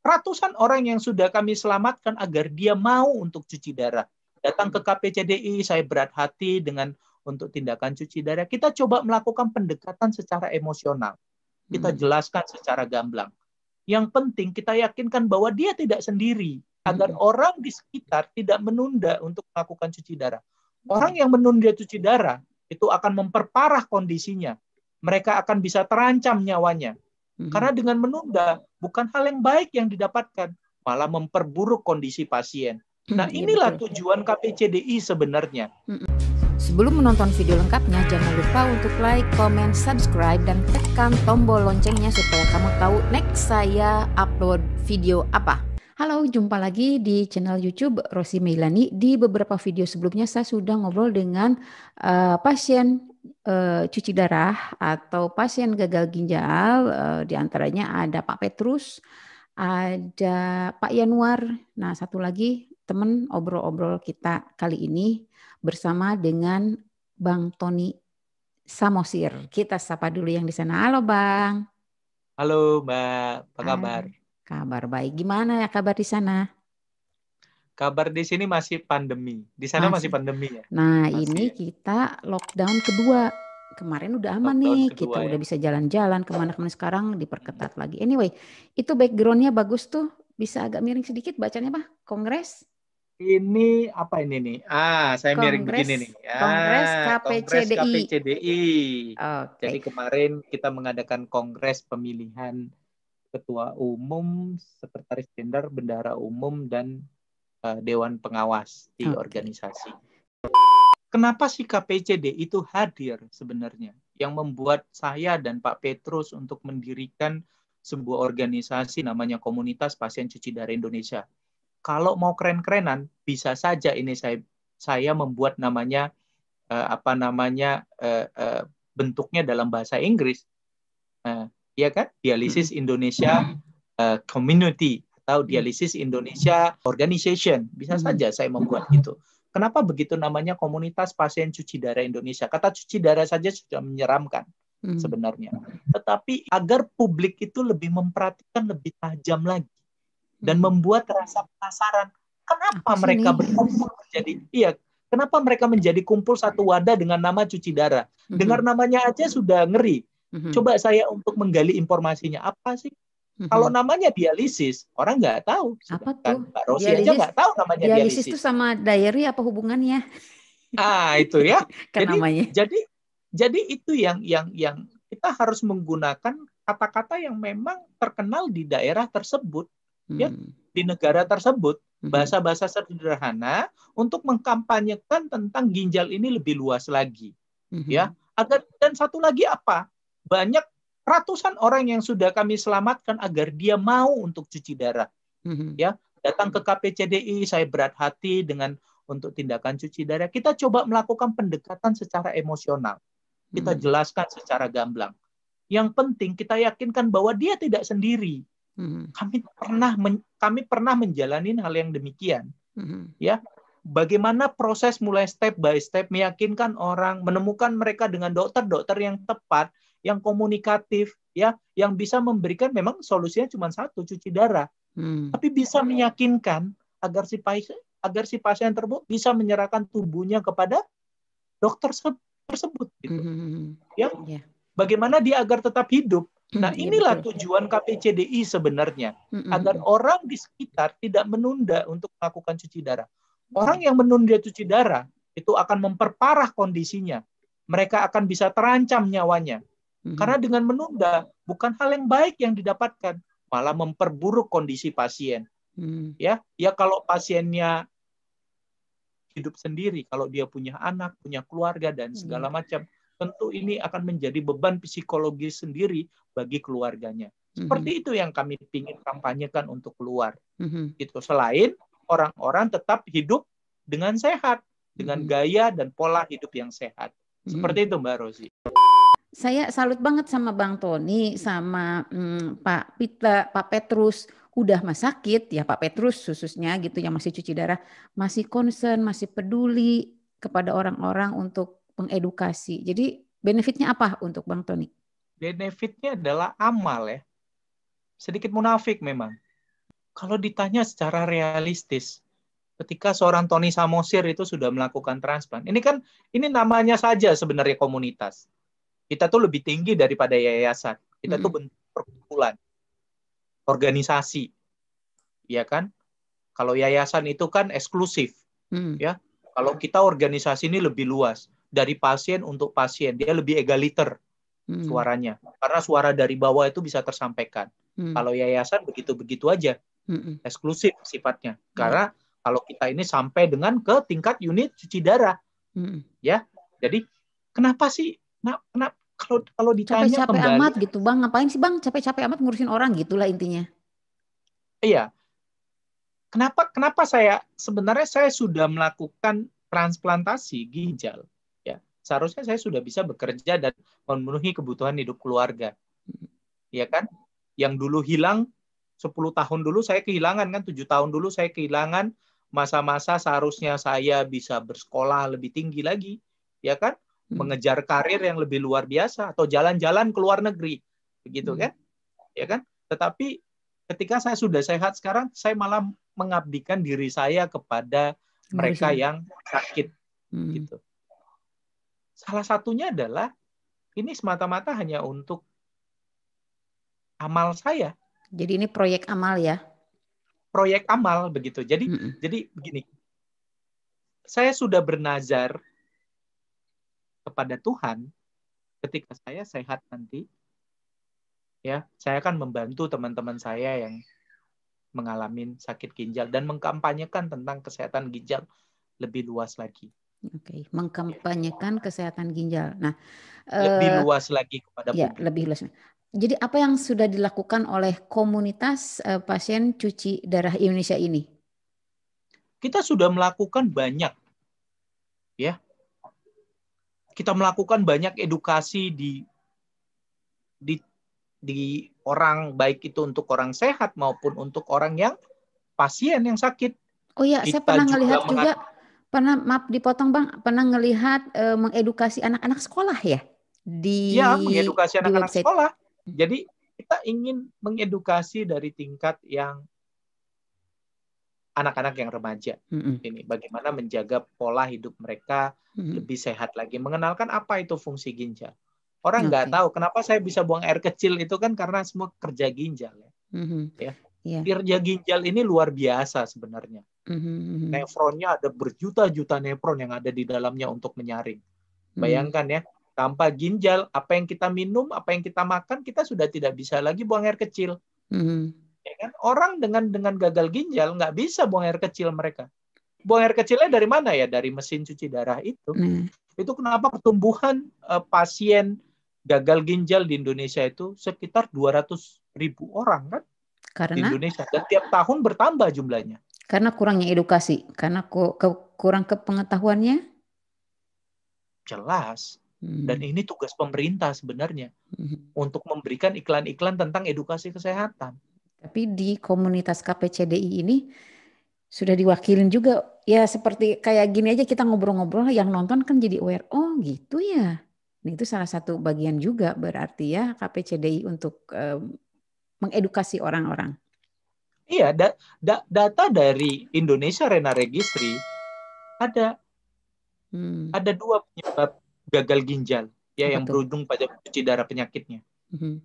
ratusan orang yang sudah kami selamatkan agar dia mau untuk cuci darah. Datang ke KPCDI, saya berat hati dengan untuk tindakan cuci darah. Kita coba melakukan pendekatan secara emosional. Kita jelaskan secara gamblang. Yang penting kita yakinkan bahwa dia tidak sendiri, agar orang di sekitar tidak menunda untuk melakukan cuci darah. Orang yang menunda cuci darah itu akan memperparah kondisinya. Mereka akan bisa terancam nyawanya. Karena dengan menunda bukan hal yang baik yang didapatkan, malah memperburuk kondisi pasien. Nah, inilah tujuan KPCDI sebenarnya. Sebelum menonton video lengkapnya, jangan lupa untuk like, comment, subscribe, dan tekan tombol loncengnya supaya kamu tahu next saya upload video apa. Halo, jumpa lagi di channel YouTube Rosi Meilani. Di beberapa video sebelumnya saya sudah ngobrol dengan pasien cuci darah atau pasien gagal ginjal. Di antaranya ada Pak Petrus, ada Pak Yanuar. Nah, satu lagi teman obrol-obrol kita kali ini bersama dengan Bang Tony Samosir. Kita sapa dulu yang di sana. Halo Bang. Halo Mbak, apa kabar? Kabar baik. Gimana ya kabar di sana? Kabar di sini masih pandemi. Di sana masih pandemi ya? Nah, masih ini ya? Kita lockdown kedua. Kemarin udah aman Lockdown nih, kedua, kita ya? udah bisa jalan-jalan kemana-mana. Sekarang diperketat lagi. Anyway, itu backgroundnya bagus tuh. Bisa agak miring sedikit bacanya Pak? Kongres? Ini apa ini nih? Saya miring begini nih. Kongres Kongres KPCDI. KPCDI. Okay. Jadi kemarin kita mengadakan kongres pemilihan ketua umum, sekretaris jenderal, bendahara umum, dan dewan pengawas di organisasi. Kenapa sih KPCDI itu hadir sebenarnya? Yang membuat saya dan Pak Petrus untuk mendirikan sebuah organisasi namanya Komunitas Pasien Cuci Darah Indonesia. Kalau mau keren-kerenan, bisa saja ini saya membuat namanya bentuknya dalam bahasa Inggris, ya kan? Dialisis Indonesia Community atau Dialisis Indonesia Organization. Bisa saja saya membuat itu. Kenapa begitu namanya Komunitas Pasien Cuci Darah Indonesia? Kata cuci darah saja sudah menyeramkan sebenarnya. Tetapi agar publik itu lebih memperhatikan lebih tajam lagi dan membuat rasa penasaran. Kenapa mereka berkumpul kenapa mereka menjadi kumpul satu wadah dengan nama cuci darah? Dengar namanya aja sudah ngeri. Coba saya untuk menggali informasinya. Apa sih? Kalau namanya dialisis, orang nggak tahu. Apa tuh? Mbak Rosi aja nggak tahu namanya dialisis. Dialisis itu sama diary apa hubungannya? Itu ya. Jadi itu yang kita harus menggunakan kata-kata yang memang terkenal di daerah tersebut, ya, di negara tersebut, bahasa-bahasa sederhana untuk mengkampanyekan tentang ginjal ini lebih luas lagi, ya. Dan satu lagi apa? Banyak ratusan orang yang sudah kami selamatkan agar dia mau untuk cuci darah. Ya, datang ke KPCDI, saya berat hati dengan untuk tindakan cuci darah. Kita coba melakukan pendekatan secara emosional. Kita jelaskan secara gamblang. Yang penting kita yakinkan bahwa dia tidak sendiri. Kami pernah menjalani hal yang demikian. Ya, bagaimana proses mulai step by step meyakinkan orang, menemukan mereka dengan dokter-dokter yang tepat, yang komunikatif, ya, yang bisa memberikan, memang solusinya cuma satu, cuci darah, tapi bisa meyakinkan agar si pasien tersebut bisa menyerahkan tubuhnya kepada dokter tersebut, gitu. Ya, bagaimana dia agar tetap hidup. Nah, inilah tujuan KPCDI sebenarnya, agar orang di sekitar tidak menunda untuk melakukan cuci darah. Orang yang menunda cuci darah itu akan memperparah kondisinya. Mereka akan bisa terancam nyawanya. Karena dengan menunda bukan hal yang baik yang didapatkan, malah memperburuk kondisi pasien. Ya, kalau pasiennya hidup sendiri, kalau dia punya anak, punya keluarga dan segala macam, tentu ini akan menjadi beban psikologis sendiri bagi keluarganya. Seperti itu yang kami ingin kampanyekan untuk keluar. Itu selain orang-orang tetap hidup dengan sehat, dengan gaya dan pola hidup yang sehat. Seperti itu Mbak Rosi. Saya salut banget sama Bang Tony, sama Pak Petrus. Udah mah sakit ya Pak Petrus khususnya gitu yang masih cuci darah, masih concern, masih peduli kepada orang-orang untuk mengedukasi. Jadi benefitnya apa untuk Bang Tony? Benefitnya adalah amal ya. Sedikit munafik memang. Kalau ditanya secara realistis, ketika seorang Tony Samosir itu sudah melakukan transplant, ini namanya saja sebenarnya komunitas. Kita tuh lebih tinggi daripada yayasan. Kita tuh bentuk perkumpulan, organisasi, ya kan? Kalau yayasan itu kan eksklusif, ya. Kalau kita organisasi ini lebih luas, dari pasien untuk pasien, dia lebih egaliter suaranya, karena suara dari bawah itu bisa tersampaikan. Kalau yayasan begitu-begitu aja, eksklusif sifatnya. Karena kalau kita ini sampai dengan ke tingkat unit cuci darah, ya. Jadi kenapa sih? Kalau ditanya capek-capek kembali, amat gitu Bang, ngapain sih Bang capek-capek amat ngurusin orang gitulah intinya. iya. Kenapa sebenarnya saya sudah melakukan transplantasi ginjal, ya. Seharusnya saya sudah bisa bekerja dan memenuhi kebutuhan hidup keluarga, ya kan? Yang dulu hilang 10 tahun dulu saya kehilangan kan, 7 tahun dulu saya kehilangan masa-masa seharusnya saya bisa bersekolah lebih tinggi lagi, ya kan? Mengejar karir yang lebih luar biasa atau jalan-jalan ke luar negeri, begitu kan? Ya kan? Tetapi ketika saya sudah sehat sekarang, saya malah mengabdikan diri saya kepada mereka yang sakit, gitu. Salah satunya adalah ini semata-mata hanya untuk amal saya. Jadi ini proyek amal ya? Proyek amal begitu. Jadi begini, saya sudah bernazar kepada Tuhan ketika saya sehat nanti, ya, saya akan membantu teman-teman saya yang mengalami sakit ginjal dan mengkampanyekan tentang kesehatan ginjal lebih luas lagi. Oke, mengkampanyekan kesehatan ginjal. Nah, lebih luas lagi kepada publik. Lebih luas. Jadi apa yang sudah dilakukan oleh komunitas pasien cuci darah Indonesia ini? Kita sudah melakukan banyak, ya. Kita melakukan banyak edukasi di orang, baik itu untuk orang sehat maupun untuk orang yang pasien yang sakit. Oh ya, saya pernah ngelihat juga, maaf dipotong Bang, pernah ngelihat mengedukasi anak-anak sekolah ya? Ya, mengedukasi anak-anak sekolah. Hmm. Jadi kita ingin mengedukasi dari tingkat yang anak-anak yang remaja. Ini bagaimana menjaga pola hidup mereka lebih sehat lagi, mengenalkan apa itu fungsi ginjal. Orang nggak tahu kenapa saya bisa buang air kecil itu kan karena semua kerja ginjal ya. Kerja ginjal ini luar biasa sebenarnya. Nefronnya ada berjuta-juta nefron yang ada di dalamnya untuk menyaring. Bayangkan ya, tanpa ginjal, apa yang kita minum, apa yang kita makan, kita sudah tidak bisa lagi buang air kecil. Ya kan? Orang dengan gagal ginjal nggak bisa buang air kecil mereka. Buang air kecilnya dari mana ya? Dari mesin cuci darah itu. Itu kenapa pertumbuhan pasien gagal ginjal di Indonesia itu sekitar 200.000 orang kan? Di Indonesia. Dan tiap tahun bertambah jumlahnya. Karena kurangnya edukasi, karena kurang kepengetahuannya? Jelas. Dan ini tugas pemerintah sebenarnya. Untuk memberikan iklan-iklan tentang edukasi kesehatan. Tapi di komunitas KPCDI ini sudah diwakilin juga. Ya seperti kayak gini aja kita ngobrol-ngobrol, yang nonton kan jadi aware. Oh gitu ya. Nah, itu salah satu bagian juga berarti ya KPCDI untuk mengedukasi orang-orang. Iya, data dari Indonesia Renal Registry ada 2 penyebab gagal ginjal ya yang berujung pada cuci darah penyakitnya.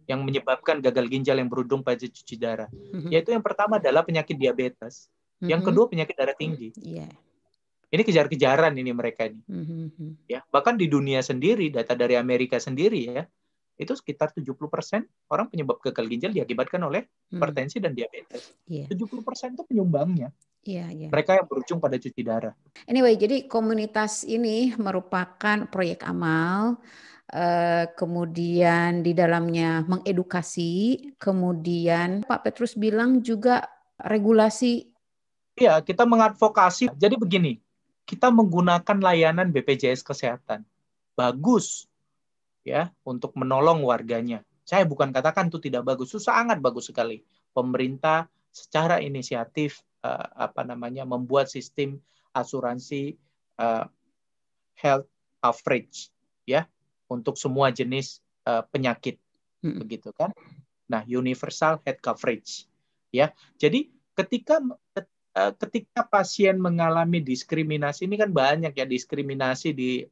Yang menyebabkan gagal ginjal yang berujung pada cuci darah. Yaitu yang pertama adalah penyakit diabetes, yang kedua penyakit darah tinggi. Ini kejar-kejaran ini mereka ini. Ya, bahkan di dunia sendiri, data dari Amerika sendiri ya, itu sekitar 70% orang penyebab gagal ginjal diakibatkan oleh hipertensi dan diabetes. 70% itu penyumbangnya. Mereka yang berujung pada cuci darah. Anyway, jadi komunitas ini merupakan proyek amal, kemudian di dalamnya mengedukasi, kemudian Pak Petrus bilang juga regulasi. Iya, kita mengadvokasi. Jadi begini, kita menggunakan layanan BPJS Kesehatan. Bagus ya untuk menolong warganya. Saya bukan katakan itu tidak bagus, itu sangat bagus sekali. Pemerintah secara inisiatif membuat sistem asuransi health coverage ya untuk semua jenis penyakit begitu kan. Nah, universal health coverage ya. Jadi ketika pasien mengalami diskriminasi, ini kan banyak ya diskriminasi di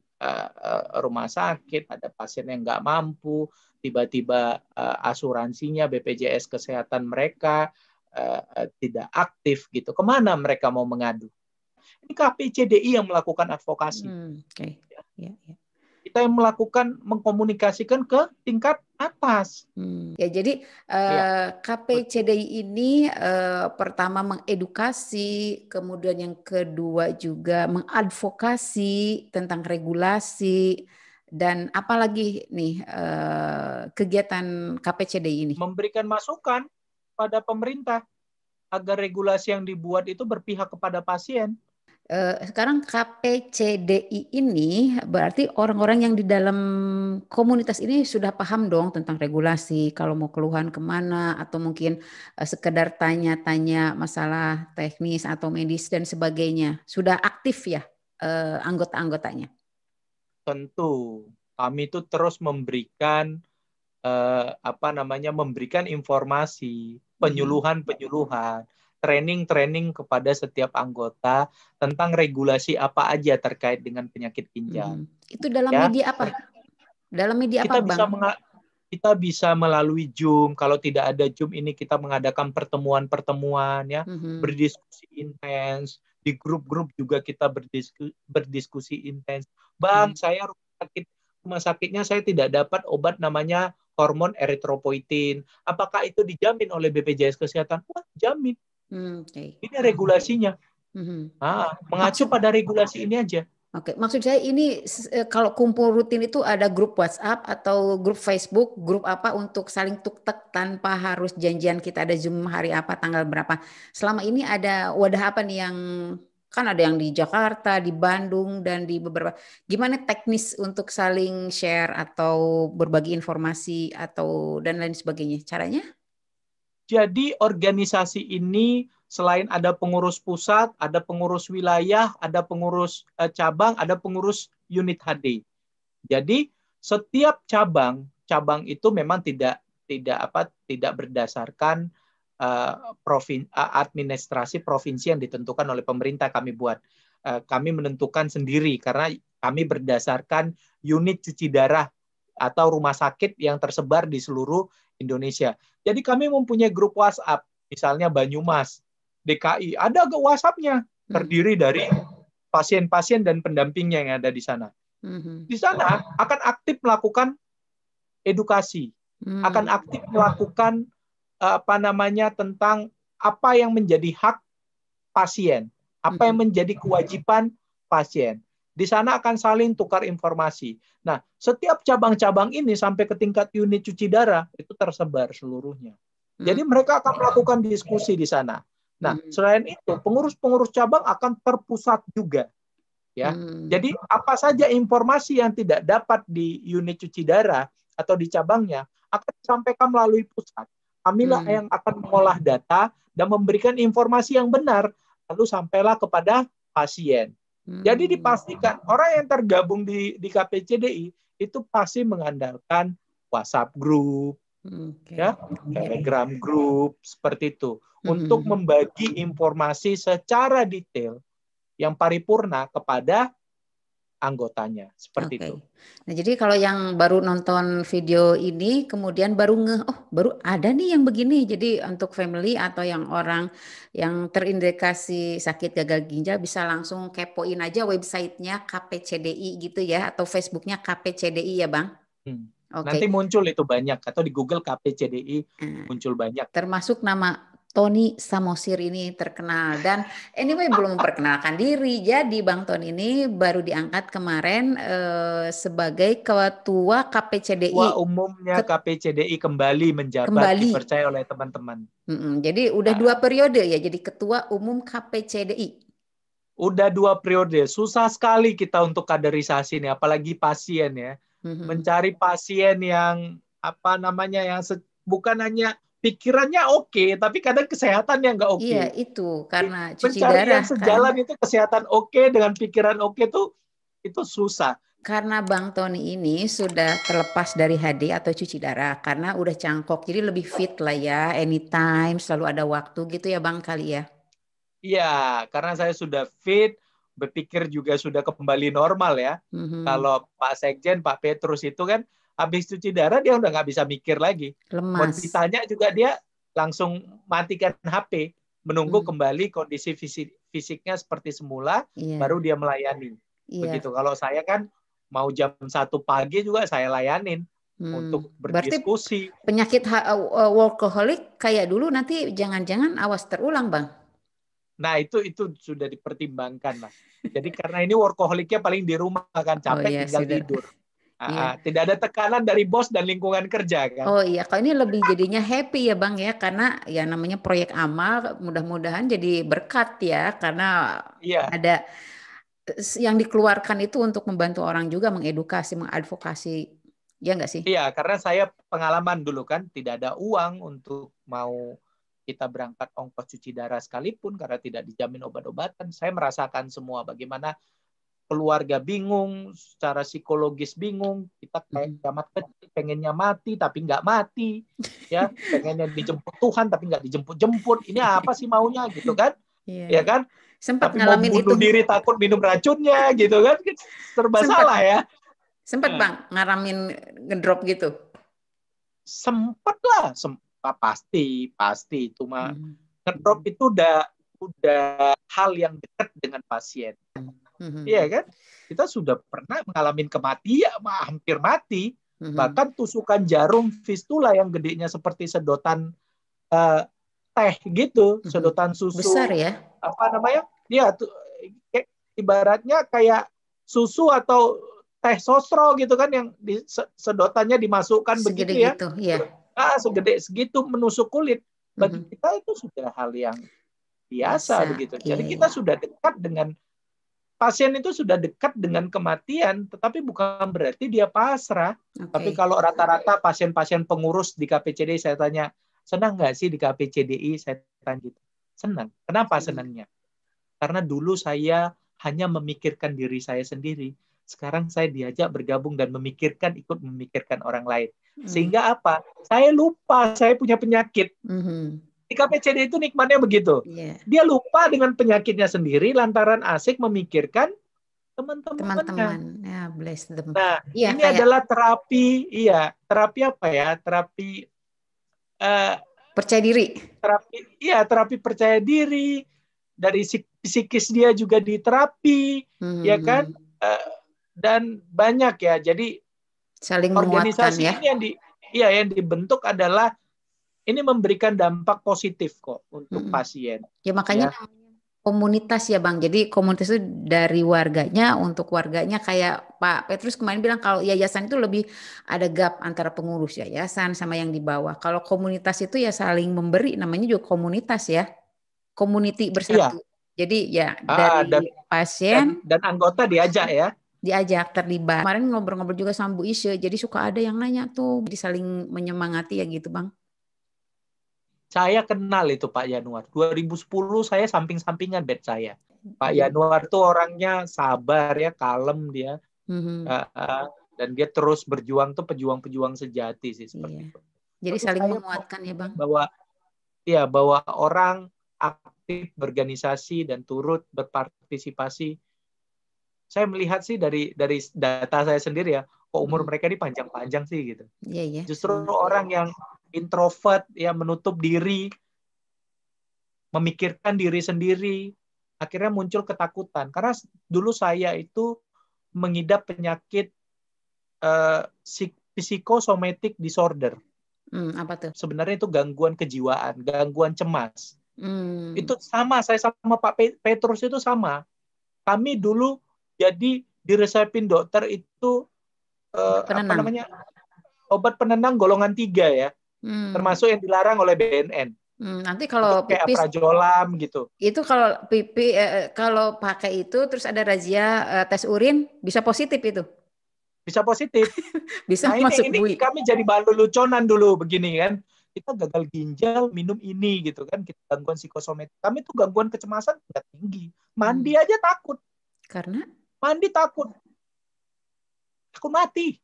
rumah sakit, ada pasien yang nggak mampu, tiba-tiba asuransinya BPJS kesehatan mereka tidak aktif gitu. Kemana mereka mau mengadu? Ini KPCDI yang melakukan advokasi. Okay. Ya. Kita yang melakukan mengkomunikasikan ke tingkat atas. Ya, jadi KPCDI ini pertama mengedukasi, kemudian yang kedua juga mengadvokasi tentang regulasi, dan apalagi nih kegiatan KPCDI ini? Memberikan masukan pada pemerintah agar regulasi yang dibuat itu berpihak kepada pasien. Sekarang KPCDI ini berarti orang-orang yang di dalam komunitas ini sudah paham dong tentang regulasi, kalau mau keluhan kemana, atau mungkin sekedar tanya-tanya masalah teknis atau medis dan sebagainya. Sudah aktif ya anggota-anggotanya? Tentu, kami itu terus memberikan memberikan informasi, penyuluhan-penyuluhan, training kepada setiap anggota tentang regulasi apa aja terkait dengan penyakit ginjal. Itu dalam media apa? Dalam media apa, Bang? Kita bisa melalui Zoom. Kalau tidak ada Zoom ini kita mengadakan pertemuan-pertemuan ya, berdiskusi intens. Di grup-grup juga kita berdiskusi intens. Bang, saya rumah sakitnya saya tidak dapat obat namanya hormon eritropoietin. Apakah itu dijamin oleh BPJS Kesehatan? Wah, jamin. Ini regulasinya. Mengacu pada regulasi ini aja. Oke, maksud saya ini kalau kumpul rutin itu ada grup WhatsApp atau grup Facebook, grup apa untuk saling tuk-tek tanpa harus janjian kita ada Zoom hari apa, tanggal berapa. Selama ini ada wadah apa nih yang, kan ada yang di Jakarta, di Bandung, dan di beberapa. Gimana teknis untuk saling share atau berbagi informasi atau dan lain sebagainya? Caranya? Jadi organisasi ini selain ada pengurus pusat, ada pengurus wilayah, ada pengurus cabang, ada pengurus unit HD. Jadi setiap cabang itu memang tidak berdasarkan administrasi provinsi yang ditentukan oleh pemerintah kami buat. Kami menentukan sendiri karena kami berdasarkan unit cuci darah atau rumah sakit yang tersebar di seluruh Indonesia. Jadi kami mempunyai grup WhatsApp, misalnya Banyumas, DKI, ada WhatsApp-nya terdiri dari pasien-pasien dan pendampingnya yang ada di sana. Di sana akan aktif melakukan edukasi, akan aktif melakukan tentang apa yang menjadi hak pasien, apa yang menjadi kewajiban pasien. Di sana akan saling tukar informasi. Nah, setiap cabang-cabang ini sampai ke tingkat unit cuci darah itu tersebar seluruhnya. Jadi mereka akan melakukan diskusi di sana. Nah, selain itu pengurus-pengurus cabang akan terpusat juga. Ya. Jadi apa saja informasi yang tidak dapat di unit cuci darah atau di cabangnya akan disampaikan melalui pusat. Kamilah yang akan mengolah data dan memberikan informasi yang benar lalu sampailah kepada pasien. Jadi dipastikan orang yang tergabung di KPCDI itu pasti mengandalkan WhatsApp group, ya, Telegram group seperti itu untuk membagi informasi secara detail yang paripurna kepada anggotanya seperti itu. Nah, jadi kalau yang baru nonton video ini kemudian baru baru ada nih yang begini. Jadi untuk family atau yang orang yang terindikasi sakit gagal ginjal bisa langsung kepoin aja websitenya KPCDI gitu ya, atau Facebooknya KPCDI ya, Bang. Nanti muncul itu banyak, atau di Google KPCDI muncul banyak. Termasuk nama Tony Samosir ini terkenal. Dan anyway belum memperkenalkan diri. Jadi Bang Tony ini baru diangkat kemarin sebagai ketua KPCDI. Ketua umumnya KPCDI kembali menjabat, dipercaya oleh teman-teman. Jadi udah 2 periode ya jadi ketua umum KPCDI. Udah 2 periode. Susah sekali kita untuk kaderisasi nih, apalagi pasien ya. Mencari pasien yang yang bukan hanya pikirannya oke, tapi kadang kesehatannya nggak oke. Iya, itu karena cuci mencari darah yang sejalan kan? Itu kesehatan oke dengan pikiran oke itu susah. karena Bang Tony ini sudah terlepas dari HD atau cuci darah karena udah cangkok, jadi lebih fit lah ya, anytime selalu ada waktu gitu ya Bang kali ya. Iya, karena saya sudah fit, berpikir juga sudah kembali normal ya. Kalau Pak Sekjen, Pak Petrus itu kan habis cuci darah dia udah nggak bisa mikir lagi. Mau Lemas. ditanya juga dia langsung matikan HP, menunggu kembali kondisi fisiknya seperti semula, Iya. baru dia melayani. Iya. Begitu. Kalau saya kan mau jam 1 pagi juga saya layanin untuk Berarti berdiskusi. penyakit workaholic kayak dulu nanti jangan-jangan awas terulang Bang. Nah, itu sudah dipertimbangkan lah. Jadi karena ini workaholic-nya paling di rumah kan, capek iya, tinggal sudah. tidur. Iya. Tidak ada tekanan dari bos dan lingkungan kerja kan. Oh iya, kalau ini lebih jadinya happy ya Bang ya, karena ya namanya proyek amal, mudah-mudahan jadi berkat ya, karena Iya. ada yang dikeluarkan itu untuk membantu orang juga, mengedukasi, mengadvokasi, ya nggak sih? Iya, karena saya pengalaman dulu kan, tidak ada uang untuk mau kita berangkat ongkos cuci darah sekalipun karena tidak dijamin obat-obatan. Saya merasakan semua bagaimana keluarga bingung, secara psikologis bingung, kita kayak kiamat kecil, pengennya mati tapi nggak mati, ya pengennya dijemput Tuhan tapi nggak dijemput-jemput. Ini apa sih maunya gitu kan? Iya. Ya kan? Sempat Tapi mau ngalamin bunuh itu. diri takut minum racunnya gitu kan? Serba salah ya. Sempat Bang ngalamin ngedrop gitu. Sempet lah, pasti cuma ngedrop itu udah hal yang dekat dengan pasien. Iya kan? Kita sudah pernah mengalami kematian, hampir mati. Bahkan tusukan jarum fistula yang gedenya seperti sedotan teh gitu, sedotan susu. Besar ya? Apa namanya? Ya, ibaratnya kayak susu atau teh sosro gitu kan yang sedotannya dimasukkan segede begitu ya. Gitu, ya. Segede segitu menusuk kulit. Bagi kita itu sudah hal yang biasa begitu. Jadi kita sudah dekat dengan pasien, itu sudah dekat dengan kematian, tetapi bukan berarti dia pasrah. Tapi kalau rata-rata pasien-pasien pengurus di KPCDI saya tanya, senang nggak sih di KPCDI? Saya tanya gitu. Senang. Kenapa senangnya? Karena dulu saya hanya memikirkan diri saya sendiri. Sekarang saya diajak bergabung dan ikut memikirkan orang lain. Sehingga apa? Saya lupa saya punya penyakit. Di KPCD itu nikmatnya begitu. Dia lupa dengan penyakitnya sendiri lantaran asik memikirkan teman-teman. Ya, bless them. Nah, ini adalah terapi, terapi apa ya? Terapi percaya diri. Terapi percaya diri. Dari psikis dia juga diterapi, ya kan? Dan banyak ya. Jadi saling organisasi menguatkan, ya. ini yang dibentuk adalah ini memberikan dampak positif kok untuk pasien. Ya makanya komunitas ya Bang. Jadi komunitas itu dari warganya untuk warganya, kayak Pak Petrus kemarin bilang kalau yayasan itu lebih ada gap antara pengurus yayasan sama yang di bawah. Kalau komunitas itu ya saling memberi, namanya juga komunitas ya. Community bersatu. Jadi ya dari pasien dan anggota diajak terlibat. Kemarin ngobrol-ngobrol juga sama Bu Isya, jadi suka ada yang nanya tuh, jadi saling menyemangati ya gitu Bang. Saya kenal itu Pak Yanuar. 2010 saya samping-sampingan bed saya. Pak Yanuar tuh orangnya sabar ya, kalem dia. Dan dia terus berjuang tuh pejuang-pejuang sejati sih seperti itu. Jadi saling menguatkan ya Bang. Bahwa orang aktif berorganisasi dan turut berpartisipasi. Saya melihat sih dari data saya sendiri ya, kok umur mereka ini panjang-panjang sih gitu. Justru orang yang introvert, ya menutup diri, memikirkan diri sendiri, akhirnya muncul ketakutan. Karena dulu saya itu mengidap penyakit psychosomatic disorder. Apa tuh? Sebenarnya itu gangguan kejiwaan, gangguan cemas. Itu sama, saya sama Pak Petrus itu sama. Kami dulu jadi diresepin dokter itu obat penenang golongan 3 ya, termasuk yang dilarang oleh BNN. Nanti kalau kayak pipis, Aprazolam gitu. Itu kalau kalau pakai itu terus ada razia tes urin bisa positif itu. Bisa positif. Bisa nah, masuk ini kami jadi bahan leluconan dulu begini kan. Kita gagal ginjal minum ini gitu kan. Kita gangguan psikosomatik. Kami tuh gangguan kecemasan tinggi. Mandi aja takut. Karena? Mandi takut. takut mati.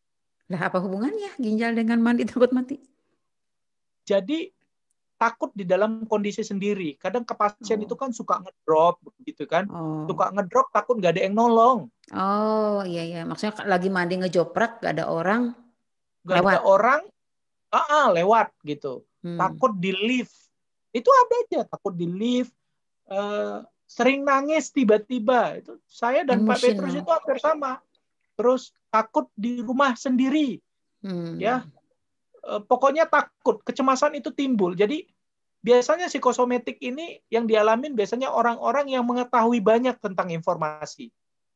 Lah apa hubungannya ginjal dengan mandi takut mati? Jadi takut di dalam kondisi sendiri. Kadang ke pasien itu kan suka ngedrop gitu kan. Suka ngedrop, takut nggak ada yang nolong. Oh iya. Maksudnya lagi mandi ngejoprak nggak ada orang. Nggak ada orang lewat gitu. Takut di lift. Itu ada aja takut di lift. Sering nangis tiba-tiba. Itu saya dan Pak Petrus itu hampir sama. Terus takut di rumah sendiri. Ya. Pokoknya takut, kecemasan itu timbul. Jadi biasanya psikosomatik ini yang dialamin biasanya orang-orang yang mengetahui banyak tentang informasi.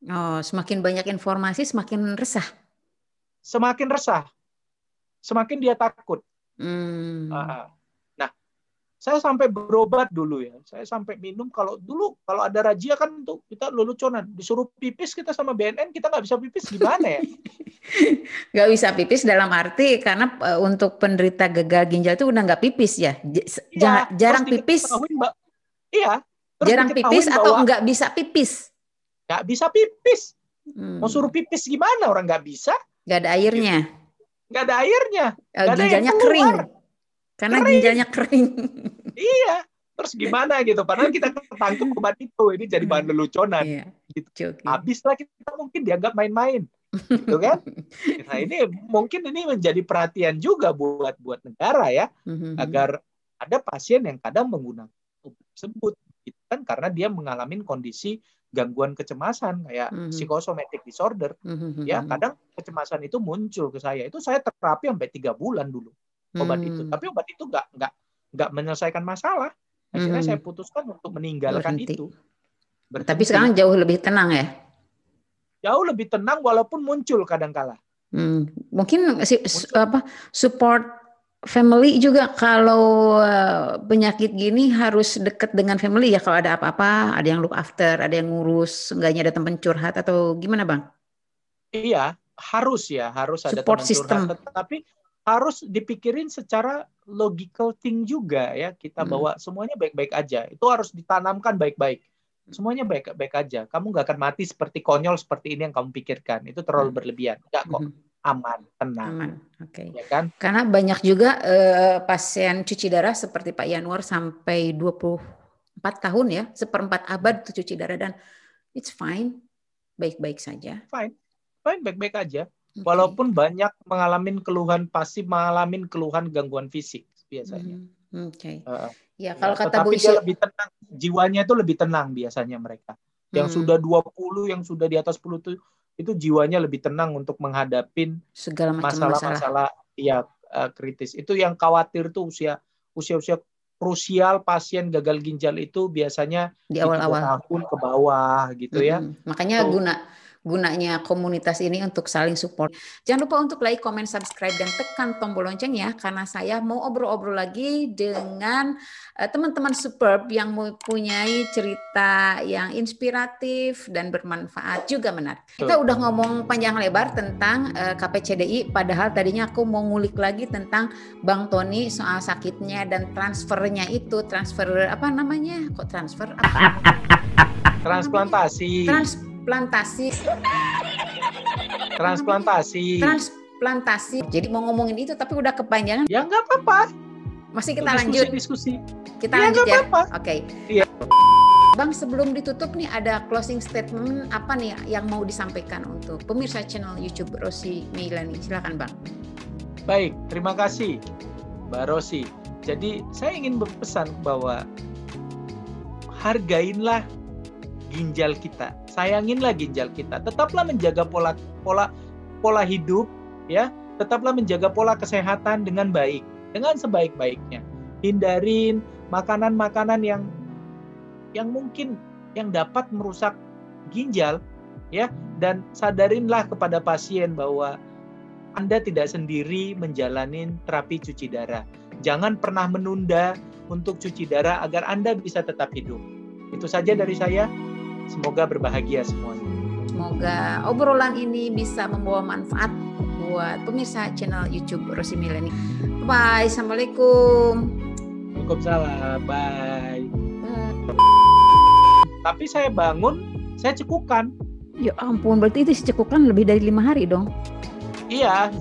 Oh, semakin banyak informasi semakin resah. Semakin resah, semakin dia takut. Nah, saya sampai berobat dulu ya. Saya sampai minum kalau ada razia kan tuh kita leluconan, disuruh pipis kita sama BNN kita nggak bisa pipis gimana ya? Nggak bisa pipis dalam arti karena untuk penderita gagal ginjal itu udah nggak pipis ya? Jarang pipis? Iya. Jarang pipis atau nggak bisa pipis? Nggak bisa pipis. Mau suruh pipis gimana orang nggak bisa? Nggak ada airnya? Nggak ada airnya. Ginjalnya kering? Karena ginjalnya kering. Iya. Terus gimana gitu? Padahal kita ketangkep obat itu. Ini jadi bahan leluconan. Iya. Gitu. Habislah kita mungkin dianggap main-main. Gitu kan? Nah ini mungkin ini menjadi perhatian juga buat negara ya. Agar ada pasien yang kadang menggunakan obat tersebut. Gitu kan? Karena dia mengalami kondisi gangguan kecemasan kayak psychosomatic disorder. Ya, kadang kecemasan itu muncul ke saya. Itu saya terapi sampai 3 bulan dulu. Obat itu, tapi obat itu nggak menyelesaikan masalah. Akhirnya saya putuskan untuk meninggalkan itu. Tapi sekarang jauh lebih tenang ya? Jauh lebih tenang walaupun muncul kadang-kala. Mungkin support family juga kalau penyakit gini harus dekat dengan family ya. Kalau ada apa-apa, ada yang look after, ada yang ngurus, enggaknya ada teman curhat atau gimana Bang? Iya, harus ada support teman system. Curhat, tapi harus dipikirin secara logical thing juga ya. Kita bawa semuanya baik-baik aja. Itu harus ditanamkan baik-baik. Semuanya baik-baik aja. Kamu nggak akan mati seperti konyol seperti ini yang kamu pikirkan. Itu terlalu berlebihan. Nggak kok. Aman, tenang. Aman. Oke. Ya kan? Karena banyak juga pasien cuci darah seperti Pak Yanuar sampai 24 tahun ya, 1/4 abad itu cuci darah dan it's fine. Baik-baik saja. Fine, baik-baik aja. Walaupun banyak mengalami keluhan, pasti mengalami keluhan gangguan fisik biasanya. Ya, kalau kata tapi Bu dia lebih tenang, jiwanya itu lebih tenang biasanya mereka. Yang sudah 20, yang sudah di atas 10 itu jiwanya lebih tenang untuk menghadapi segala macam masalah ya kritis. Itu yang khawatir tuh usia krusial pasien gagal ginjal itu biasanya di awal-awal tahun ke bawah gitu ya. Makanya gunanya komunitas ini untuk saling support. Jangan lupa untuk like, comment, subscribe, dan tekan tombol loncengnya karena saya mau obrol-obrol lagi dengan teman-teman superb yang mempunyai cerita yang inspiratif dan bermanfaat juga menarik. Kita udah ngomong panjang lebar tentang KPCDI, padahal tadinya aku mau ngulik lagi tentang Bang Tony soal sakitnya dan transfernya itu. Transfer apa namanya? Kok transfer? Transplantasi. Jadi mau ngomongin itu tapi udah kepanjangan. Ya nggak apa-apa. Masih kita lanjut. Diskusi. Kita lanjut ya. Oke. Iya. Bang, sebelum ditutup nih ada closing statement apa nih yang mau disampaikan untuk pemirsa channel YouTube Rosi Meilani. Silakan Bang. Baik, terima kasih Mbak Rosi. Jadi saya ingin berpesan bahwa hargainlah ginjal kita, sayanginlah ginjal kita, tetaplah menjaga pola hidup, ya, tetaplah menjaga pola kesehatan dengan baik, dengan sebaik-baiknya. Hindarin makanan-makanan yang mungkin yang dapat merusak ginjal, ya, dan sadarinlah kepada pasien bahwa Anda tidak sendiri menjalani terapi cuci darah. Jangan pernah menunda untuk cuci darah agar Anda bisa tetap hidup. Itu saja dari saya. Semoga berbahagia semuanya. Semoga obrolan ini bisa membawa manfaat buat pemirsa channel YouTube Rosi Meilani. Bye. Assalamualaikum. Waalaikumsalam. Bye. Tapi saya bangun, saya cekukan. Ya ampun, berarti itu cekukan lebih dari 5 hari dong. Iya,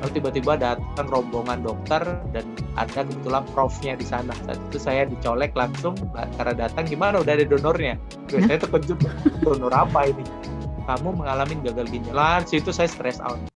lalu tiba-tiba datang rombongan dokter dan ada kebetulan profnya di sana. Saat itu saya dicolek langsung karena datang, gimana udah ada donornya. Saya terkejut, donor apa ini? Kamu mengalami gagal ginjal. Lah, situ saya stress out.